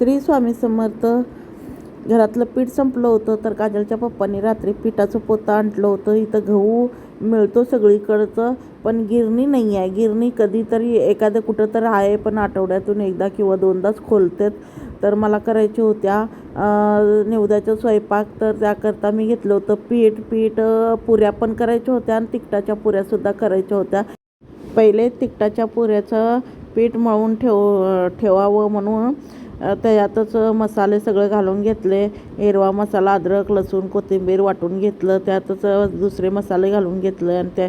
श्री स्वामी समर्थ. घरातलं पीठ संपलं होतं तर काजलच्या पप्पांनी रात्री पिठाचं पोतं आणलं होतं. इथं गहू मिळतो सगळीकडचं, पण गिरणी नाही आहे. गिरणी कधीतरी एखादं कुठं तर आहे, पण आठवड्यातून एकदा किंवा दोनदाच खोलतात. तर मला करायच्या होत्या निवदाचा स्वयंपाक, तर त्याकरता मी घेतलं होतं पीठ पुऱ्या पण करायच्या होत्या आणि तिखटाच्या पुऱ्यासुद्धा करायच्या होत्या. पहिले तिखटाच्या पुऱ्याचं पीठ मळून ठेवावं म्हणून त्याच्यातच मसाले सगळे घालून घेतले. हिरवा मसाला, अद्रक, लसूण, कोथिंबीर वाटून घेतलं. त्यातच दुसरे मसाले घालून घेतले आणि त्या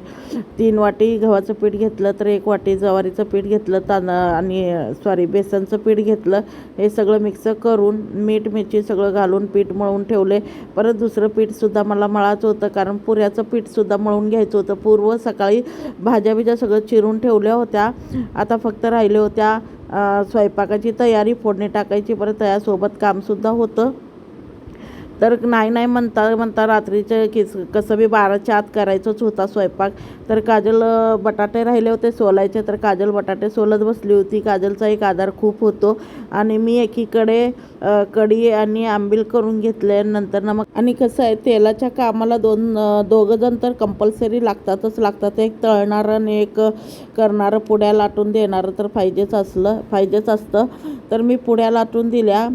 3 वाटी गव्हाचं पीठ घेतलं, तर 1 वाटी ज्वारीचं पीठ घेतलं, आणि बेसनचं पीठ घेतलं. हे सगळं मिक्स करून मीठ मिरची सगळं घालून पीठ मळून ठेवले. परत दुसरं पीठसुद्धा मला मळायचं होतं, कारण पुऱ्याचं पीठसुद्धा मळून घ्यायचं होतं. पूर्व सकाळी भाज्या सगळं चिरून ठेवल्या होत्या. आता फक्त राहिले होत्या स्वयंपाकाची तयारी, फोडणी टाकायची. परत त्यासोबत कामसुद्धा होतं. तर नाही म्हणता रात्रीचं कसं बी 12च्या आत करायचंच होता स्वयंपाक. तर काजल बटाटे राहिले होते सोलायचे, तर काजल बटाटे सोलत बसली होती. काजलचा एक आधार खूप होतो आणि मी एकीकडे कढी आणि आंबील करून घेतले. नंतर मग आणि कसं आहे, तेलाच्या कामाला दोघं जण तर कंपल्सरी लागतात. एक तळणारं आणि एक करणारं, पुड्या लाटून देणारं तर पाहिजेच असतं. तर मी पुड्या लाटून दिल्या,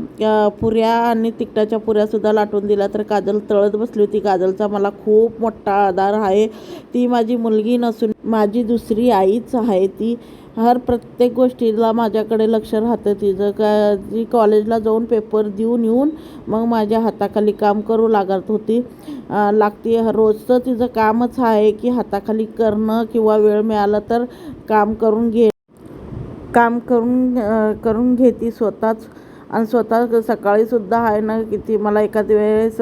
पुऱ्या आणि तिखटाच्या पुऱ्यासुद्धा लाटून दिल्या. तर काजल तळत बसली होती. काजलचा मला खूप मोठा आधार आहे. ती माझी मुलगी नसून माझी दुसरी आईच आहे. ती प्रत्येक गोष्टीला माझ्याकडे लक्ष राहतं तिचं. ती कॉलेजला जाऊन पेपर देऊन येऊन मग माझ्या हाताखाली काम करू लागते. रोजचं तिचं कामच आहे की हाताखाली करणं, किंवा वेळ मिळाला तर काम करून घेते स्वतःच. आणि स्वतः सकाळीसुद्धा आहे ना, किती मला एखाद्या वेळेस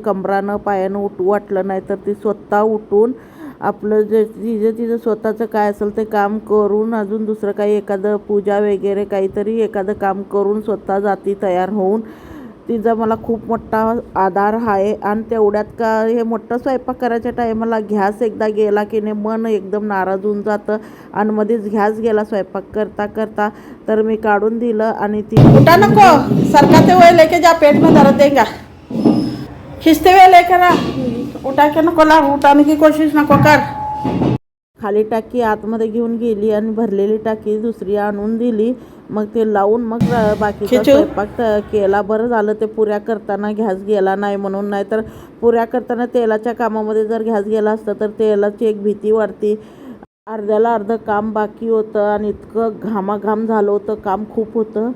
कंबरानं पायानं उठू वाटलं नाही, तर ती स्वतः उठून आपलं तिचं स्वतःचं काय असेल ते काम करून, अजून दुसरं काही एखादं पूजा वगैरे काहीतरी एखादं काम करून स्वतः जाती तयार होऊन. तिचा मला खूप मोठा आधार आहे. आणि तेवढ्यात हे मोठं स्वयंपाक करायच्या टायमाला गॅस एकदा गेला की नाही मन एकदम नाराज होऊन जातं. आणि मध्येच गॅस गेला स्वयंपाक करता, तर मी काढून दिलं. आणि ती उठा नको, सरकाते हुए लेके जा, पेट में दर्द देगा, खिंचते हुए लेकर आ, उठा के नको ला, उठाने की कोशिश नको कर. खाली टाकी आतमध्ये घेऊन गेली आणि भरलेली टाकी दुसरी आणून दिली. मग ते लावून मग बाकीचा स्वयंपाक केला. बरं झालं ते पुऱ्या करताना गॅस गेला नाही म्हणून. नाही तर पुऱ्या करताना तेलाच्या कामामध्ये जर गॅस गेला असता तर तेलाची एक भीती वाटते. अर्ध्याला अर्ध काम बाकी होतं आणि इतकं घामाघाम झालं होतं, काम खूप होतं.